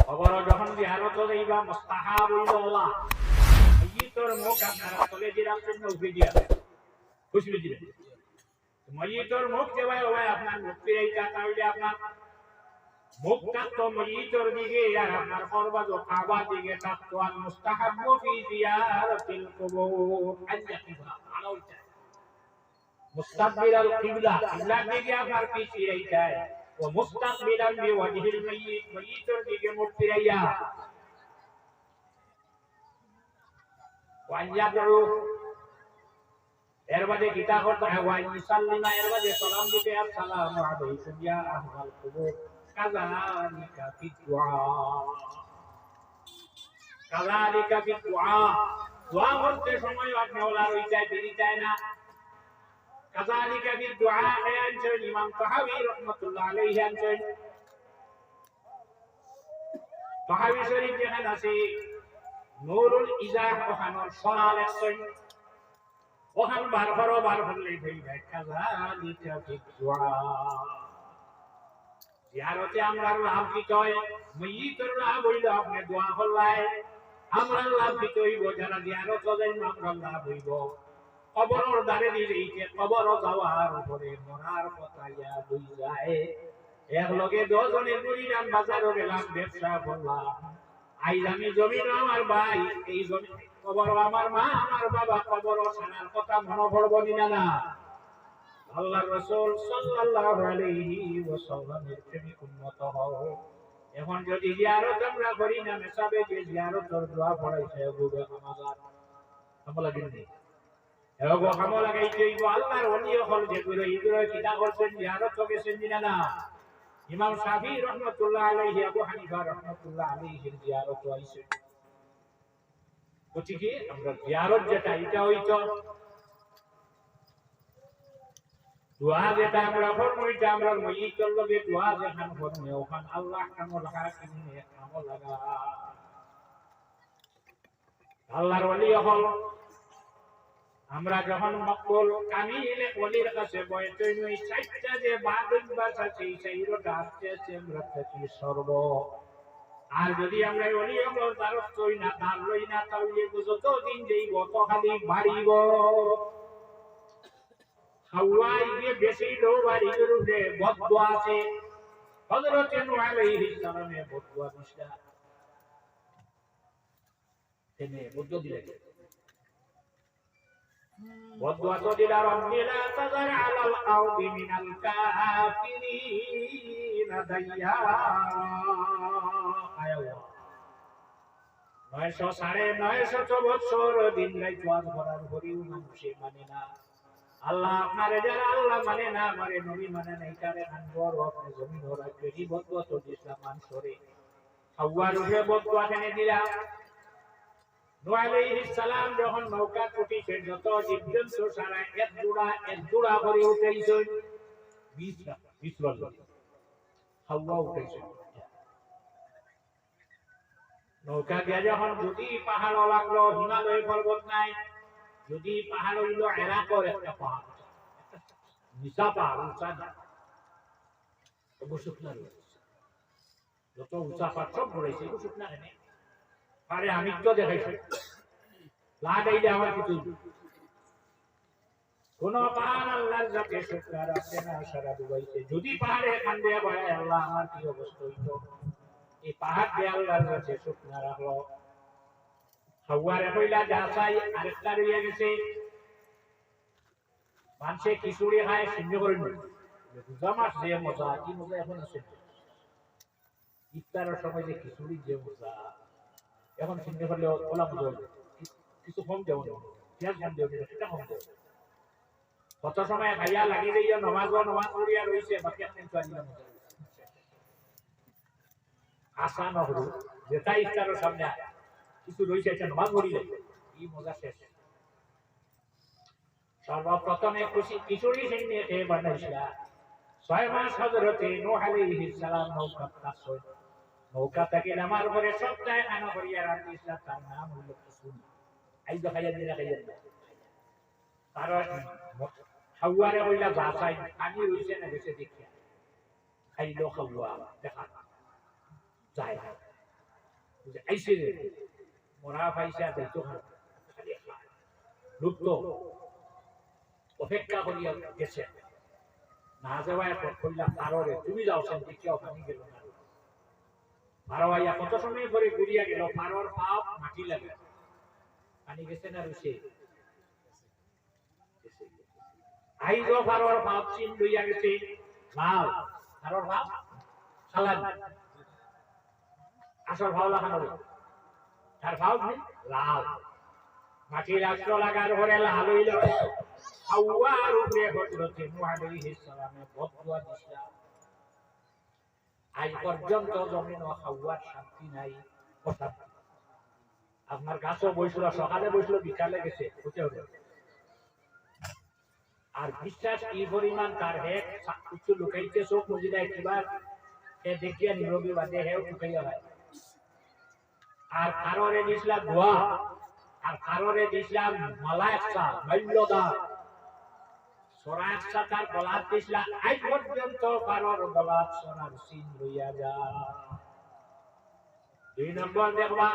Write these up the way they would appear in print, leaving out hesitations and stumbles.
খবর যখন জিয়ারত যাইবা মুস্তাহাব হইল্লাহ মাইয়িতর মুখ আপনারা তলে দিয়ে রাখছেন না উপরে দিয়া খুশি দিবেন মাইয়িতর মুখ দেওয়ায় হয় আপনার মুখ ফিরাইতা তাহলে আপনার মুখটা তো মাইয়িতর দিকে আর আপনার করবাজ কাবা দিকে থাকতো আর মুস্তাহাব্বু ফি জিয়ারাতিল কুবুর আইয়াকিবা আলাউতা মুস্তাকবিলাল কিবলা কিবলা দিকে আপনার পিছ ফিরাইতা ও মুস্তাকবিলান বিওয়াজহিল মাইয়িত মাইয়িতর দিকে মুখ ফিরাইয়া ওয়াইয়াদু এর বাদে কিতা করতে হয় ওয়াইসাল্লিমা এর বাদে সালাম দিতে আসসালামু আলাইকুম ইয়া আহলাল কুবুর কাযালিকা ফিদুআ কাযালিকা ফিদুআ দোয়া করতে সময় আপনি ওলা রই যায় দেরি যায় না কাযালিকা ফিদুআ আনছেন ইমাম তাহাবী রাহমাতুল্লাহ আলাইহি আনছেন তাহাবী শরীফ যেখানে আছে নূরুল ইজাহ ওখানোর সরাল আছেন ওখান বার করলে হয়ে যায় কাযালিকা ফিদুআ জিয়ারতে আমরা লাভ কি কয় মাইয়িতর লাভ হইল আপনি দোয়া করলাই আমরা লাভ কি হইব যারা জিয়ারত যাই আমরা লাভ হইব কবরের দ্বারে দিয়েছে কবর যাওয়ার উপরে মরার কথা ইয়াদ হই যায় এক লগে 10 জনের মুরিদান বাজারে গেলাম ব্যবসা করলাম আইজ আমি জমিন আমার ভাই এই জমি কবর আমার মা আমার বাবা কবর সানার কথা মনে পড়বো না আল্লাহর রাসূল সাল্লাল্লাহু আলাইহি ওয়াসাল্লামের প্রেমিক উম্মত হও এখন যদি জিয়ারত আমরা করি না মেসাবে যে জিয়ারতের দোয়া পড়াইছে ওগুলো আমাদের আমলা দিননি এগো আমলা গাইছে আল্লাহর ওলি হল যেগুলো এগুলো কিতা করছেন জিয়ারত তো গেছেন না ইমাম শাফি রাহমাতুল্লাহ আলাইহি আবু হানিফা রাহমাতুল্লাহ আলাইহির জিয়ারত হইছে তো ঠিক আমরা জিয়ারত যেটা এটা হইতো দোয়া যেটা আমরা করব এটা আমরা মাইয়িতর লগে দোয়া যেখান করব ওখান আল্লাহ কামল হাকিমে কামল লাগা আল্লাহর ওলি হল আমরা যখন মকবুল কামিল ওলির কাছে বইতে নই সাইটটা যে বাদুন ভাষা সেই রোটা আসছে আমরা থাকি সর্ব আর যদি আমরা ওলি হল দ্বারস্থ হই না তার লই না তাহলে যত দিন যাইব তো খালি বাড়িব হাওয়াই যে বেশি লোবারি করুছে বদদুয়া আছে হযরত নূহ আলাইহিস সালামের বদদুয়া দিশা তেনে বদদুয়া দিলেন বদদুয়া তো দিলা রব্বি লা তাযার আলাল আরদি মিনাল কাফিরিন দাইয়ারা আয়াল্লাহ 900 বছর দিন রাত ওয়াজ করার পরেও মানুষে মানে না আল্লাহ আপনার যারা আল্লাহ মানে না মানে নবী মানে না এটারে আনবর আপনি জমিন ওরা কেজি বদদুয়া তো ইসলাম মানসরে হাওয়ার উপরে বদদুয়া এনে দিলা নূহ আলাইহিস সালাম যখন নৌকা উঠিছে যত জীবজন্তু সারা এক জোড়া করে উঠাইছে 20 বার হাওয়া উঠাইছে নৌকা দিয়ে যখন যদি পাহাড় লাগলো হিমালয় পর্বত নাই যদি পাহাড় হইল এরাকর একটা পাহাড় নিচা পাহাড় উঁচা না তবু শুকনা রয়েছে যত উঁচা পাহাড় সব ঘুরেছে শুকনা নেই পারে আমি তো দেখাইছি লাগাইলে আমার কিছু কোন পাহাড় আল্লাহর যাকে শুকনা রাখছে না সারা ডুবাইছে যদি পাহাড়ে এখান দিয়ে বাড়ায় আল্লাহ আমার কি অবস্থা হইতো এই পাহাড় দিয়ে আল্লাহর কাছে শুকনা রাখলো হাওয়ারে কইলা যা চাই আরেকটা রইয়া গেছে মানুষে খিচুড়ি খায় শূন্য করে নিল রোজা মাস যে মজা কি মজা এখন আছে ইফতারের সময় যে খিচুড়ি যে মজা এখন শূন্য করলে ওলা মজা কিছু কম দেব না পেঁয়াজ কম দেব সেটা কম দেব কত সময় খাইয়া লাগি যাইয়া নমাজ করিয়া রয়েছে বাকি আপনি চাইলাম আশা নহরু যেটা ইফতারের সামনে কিছু রয়েছে এটা নমাজ পড়িলে কি মজা শেষ সর্বপ্রথমে খিচুড়ি সিংহে খেয়ে বানাইছিলা 6 মাস হযরতে নূহ আলাইহিস সালাম নৌকা থেকে নামার পরে সপ্তাহে খানা করিয়া রান্ধিছিলা তার নাম হলো খিচুড়ি আইজ খাইয়া দিলা খাইয়া কারণ হাওয়ারে কইলা বাসাই আমি হইছে না বেশি দেখিয়া খাইলো হাওয়া দেখা যায় যে আইসে মরা পাইছে দেখতো খালি লুপ্ত অপেক্ষা করিয়া গেছে না যাওয়ায় করলাম আররে তুমি যাও সেন কেউ পানি গেল না মারওয়াইয়া কত সময় করে ঘুরিয়া গেল মারোর পাপ মাটি লাগে পানি গেছে না রুসে আইজো মারোর পাপ চিন লইয়া গেছে লাল মারোর পাপ সালান আসল ভাও লাগানো তার ভাও লাল মাটি রাষ্ট্র লাগার পরে লাল হইল হাওয়ার উপরে হযরত নূহ আলাইহিস সালামে বদদুয়া দিছিলেন আজ পর্যন্ত জমিন ও হাওয়ার শান্তি নাই কথা আপনার গাছও বইছিল সকালে বইছিল বিকালে গেছে হতে হবে আর বিশ্বাস কি পরিমাণ তার হেক কিছু লুকাইতে চোখ মজিদায় কিবার সে দেখিয়া নিরবী বাদে হেও লুকাইয়া হয় আর কারোরে দিছিলাম ধোয়া আর কারোরে দিছিলাম মালা একটা মূল্যদার সোনা একটা তার গলাত দিছিলাম আজ পর্যন্ত কারোর গলাত সোনার সিন লইয়া যা 2 নম্বর দেখবা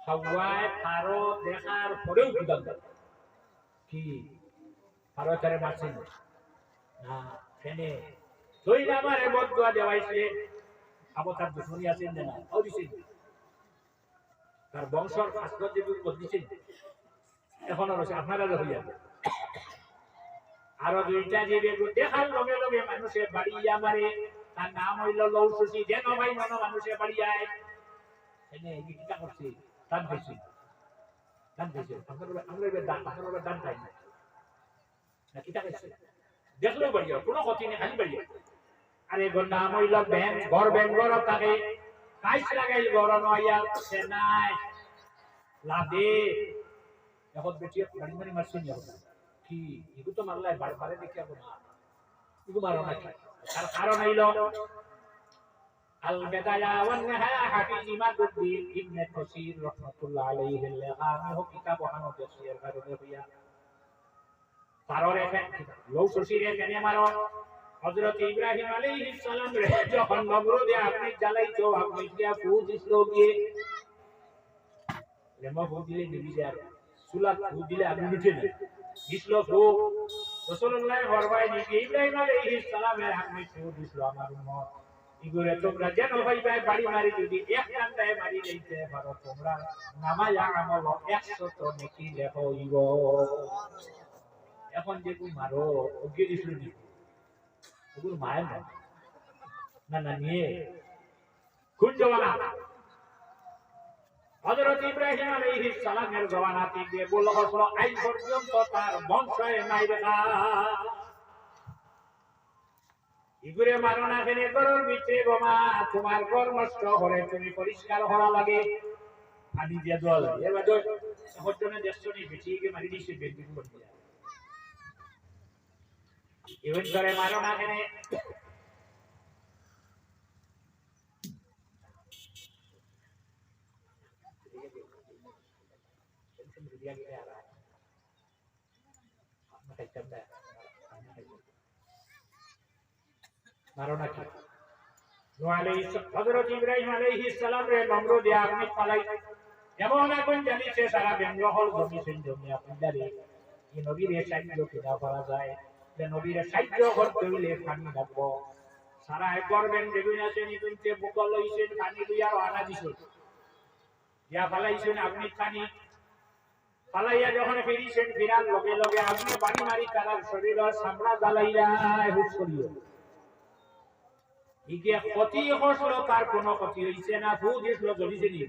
সবাই কারো দেখার পরেও বিদান কি কারো তারে মারছেন না ফেনে 2 নম্বরে বদদুয়া দেওয়াইছে আবতার দুশ্মনী আছেন না ওদিছেন তার বংশর ফাসলত যে বদলিছেন এখন আর আপনারা হইয়া আর দুইটা যে দেখার লগে লগে মানুষের বাড়ি আমারে তার নাম হইল লৌসুসি যেন ভাই মন মানুষের বাড়ি আয় এনে কিটা করছে দান দিছে আমরা দান পাই না কিটা করছে দেখলো বাড়িয়া কোনো ক্ষতি নেই খালি বাড়িয়া আরে গন্ডা হইল ব্যাং ঘর বেঙ্গর থাকে কাইস লাগাইল ঘর নয়া সে নাই লাদে এখন বেটিয়া বাড়ি বাড়ি মারছেন কি এগুলো তো মারলাই বারবারে দেখি আবো না এগুলো মারো না তার কারণ হইল আল বেদায়া ওয়ান নিহায়া হাফিজ ইমাদউদ্দিন ইবনে কাসির রাহমাতুল্লাহ আলাইহি লাগামি হ কিতাব হানো তাফসীর কারণে হইয়া তাররে লৌ শশীরে কেনে মারো হযরত ইব্রাহিম আলাইহিস সালাম রে যখন নমরুদে আপনি জ্বালাইছো আপনি কিয়া ফুদ দিছো গিয়ে লেমা ফুদ দিলে নিবি যায় সুলা ফুদ দিলে আপনি উঠে না দিছলো ফুদ রাসূলুল্লাহ ফরমায় নি ইব্রাহিম আলাইহিস সালামের আপনি ফুদ দিছো আমার উম্মত ইগুরে তোমরা যেন ভাই ভাই বাড়ি মারি যদি এক কান্দায় মারি দিতে পারো তোমরা নামায়া আমল 100 তো নেকি লেখইব এখন যে তুমি মারো ওকে দিছলো নি ওগুলো মায়ের না না নিয়ে কোন জমানা হযরত ইব্রাহিম আলাইহিস সালামের জমানাতে গিয়ে বলল হলো আজ পর্যন্ত তার বংশে নাই দেখা ইগুরে মারো না কেন গরুর ভিতরে গোমা তোমার ঘর নষ্ট হলে তুমি পরিষ্কার হওয়া লাগে পানি দিয়ে জল এবার সহজনে দেশনি বেঁচিয়ে মারি দিছে বেদিন করতে ইভেন করে মারো না কেন মারো না কি হযরত ইব্রাহিম আলাইহিস সালাম রে নমরুদ আপনি পালাই এমন এখন জানিছে সারা বেঙ্গল জমিছেন জমি আপনারে এই নবীর সাহায্য কিনা করা যায় যে নবীর সাহায্য করতে হইলে পানি ডাকবো সারা করবেন যেগুলো আছে নিতে বুকল হইছেন পানি লইয়া আনা দিছেন ইয়া পালাইছেন আপনি পানি পালাইয়া যখন ফিরিছেন ফিরার লগে লগে আপনি পানি মারি তার শরীর সামরা জ্বালাইয়া হুশ করিও ইকে ক্ষতি হলো তার কোনো ক্ষতি হইছে না ফুদ দিছিল জ্বলিছে নি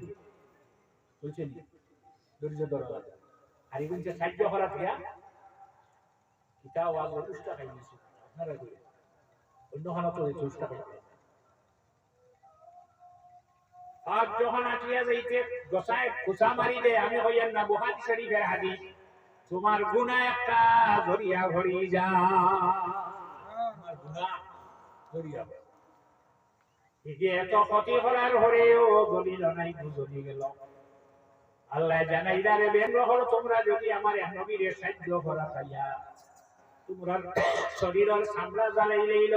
বুঝছে নি ধৈর্য ধরা আর এগুলো যে সাহায্য করা দিয়া কিতা ওয়াজ উস্তা খাইছে আপনারা কই অন্য খানা তো উস্তা খাইছে আর যখন আটিয়া যাইতে গোসায় কুসা মারি দে আমি হইয়ান না বুখারী শরীফের হাদিস তোমার গুনাহ একটা ভরিয়া ভরি যা আমার গুনাহ ভরিয়া ইকে এত ক্ষতি করার হরেও দলিল নাই বুঝনি গেল আল্লাহ জানাইদারে বেঙ্গল তোমরা যদি আমার নবীর সাহায্য করা পাইয়া তোমরা শরীরের সামরা জ্বালাই লইল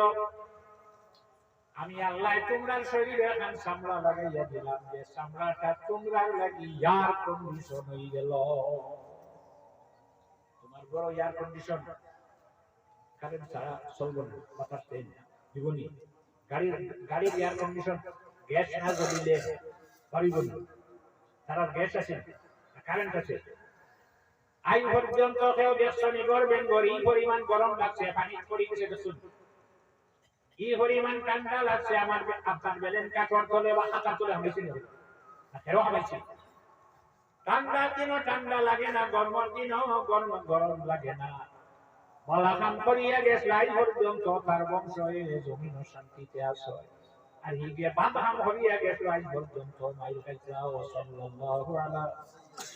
আমি আল্লাহ তোমরার শরীরে এখন চামড়া লাগাইয়া দিলাম, যে চামড়াটা তোমরার লাগি এয়ার কন্ডিশন হয়ে গেল। তোমার বড় এয়ার কন্ডিশন, কারেন্ট ছাড়া চলবে না, বাতাস দেয় না, জীবনী গাড়ির এয়ার কন্ডিশন গ্যাস না জ্বলিলে পারিব না। তারা গ্যাস আছে, কারেন্ট আছে, আই পর্যন্ত কেউ দেখছনি করবেন এই পরিমাণ গরম লাগছে, পানি পরিবেশে দেখুন এই পরিমাণ ঠান্ডা লাগছে। আমার আপনার বেলেন কাঠর তলে বা হাতা তুলে হামাইছি না, হেরো হামাইছি। ঠান্ডা দিনও ঠান্ডা লাগে না, গরমের দিনও গরম লাগে না। বলাখান করিয়া গেছে আই পর্যন্ত তার বংশ জমিন শান্তিতে আছে। আর হিগে বাদাম হরিয়া গেছে আই পর্যন্ত মাইল খাইছে। সাল্লাল্লাহু আলা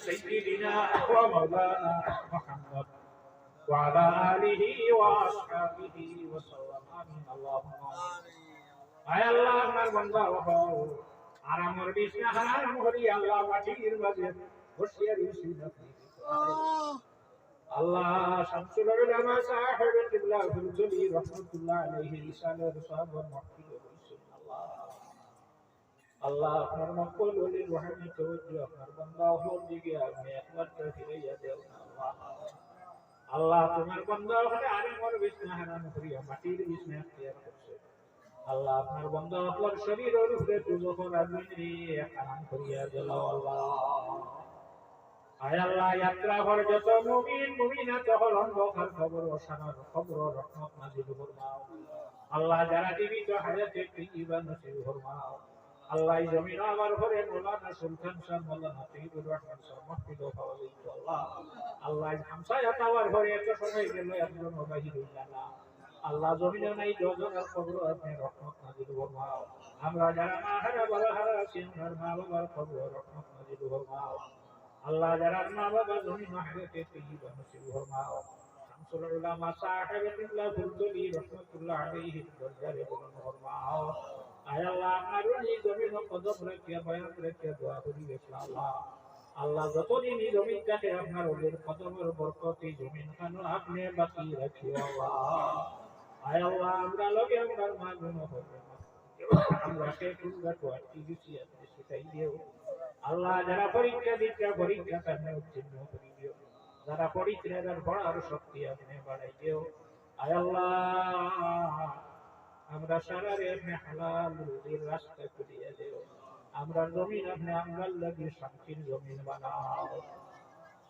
সাইয়্যিদিনা ওয়া মাওলানা মুহাম্মদ ওয়া আলা আলিহি ওয়া আসহাবিহি ওয়া সাল্লাম। আমিন। আল্লাহুম্মা আয় আল্লাহ, আপনার বান্দা হও, আরামের বিছনা হারাম করিয়া আল্লাহ মাটির মাঝে বসিয়া রইছি আপনি। আল্লাহ শামসুল উলামা সাহেব কিবলা হুজুরি রাহমাতুল্লাহ আলাইহি ইসালের সাহাবার মাহফিল হইছে। আল্লাহ আপনার মকবুল ওলি রহমত তওজ্জু আপনার বান্দা হওয়ার দিকে আপনি একবার ফিরাইয়া দেন। আল্লাহ তোমার বান্দা হলে আরামের বিছনা হারাম করিয়া মাটির বিছনা ইখতিয়ার করছে। আল্লাহ আপনার বান্দা আপনার শরীরের উপরে দুজখের আগুনে হারাম করিয়া দিল। আল্লাহ আয় আল্লাহ, যাত্রা ঘর যত মুমিন মুমিনাত হল অন্ধকার খবর ওসানোর খবর রহমত নাজিল ফরমাও। আল্লাহ যারা জীবিত হায়াতে তৈয়বা নসিব ফরমাও। আল্লাহ জমিন আমার ঘরে মৌলানা সুলতান শাহ মৌলানা তৈয়বুর রহমান শাহ মাহফিল হওয়ালিত। আল্লাহ আল্লাহ হামসায়া তাওয়ার ঘরে এত সময় গেল একজন বাহির হইল না। আল্লাহ জমিনে নাই দুজনের খবর আপনি রহমত নাজিল ফরমাও। আমরা যারা মা হারা বাবা হারা আছি, আমার মা বাবার খবর রহমত নাজিল ফরমাও। আল্লাহ যারা মা বাবা জমিন হায়াতে তৈয়বা নসিব ফরমাও। শামসুল উলামা সাহেব কিবলা হুজুরি রাহমাতুল্লাহ আলাইহি দরবারে বুলন্দ ফরমাও। আয় আল্লাহ, আপনার এই জমিন কদম রাখিয়া বয়ান রাখিয়া দোয়া করি আল্লাহ। আল্লাহ যতদিন এই জমিনটাকে আপনার ওদের কদমের বরকতে জমিন খানো আপনি বাকি রাখিও আল্লাহ। আয় আল্লাহ, আমরা লগে আমরা মা গুণ হবে, আমরা কে কুলবা তো আটকি গেছি, আপনি সেটাই দিও। আল্লাহ যারা পরীক্ষা দিচ্ছে পরীক্ষা আপনি উত্তীর্ণ করে দিও। যারা পরীক্ষার পড়ার শক্তি আপনি বাড়াই দিও। আয় আল্লাহ, আমরা সারা রে আপনি হালাল রুজির রাস্তা খুলিয়ে দিও। আমরা জমিন আপনি আমরার লাগি শান্তির জমিন বানাও।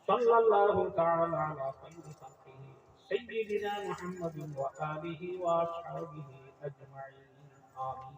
সাল্লাল্লাহু তাআলা আলা খায়রি খালকিহি সাইয়্যিদিনা মুহাম্মাদিন ওয়া আলিহি ওয়া আসহাবিহি আজমাইন। আমিন।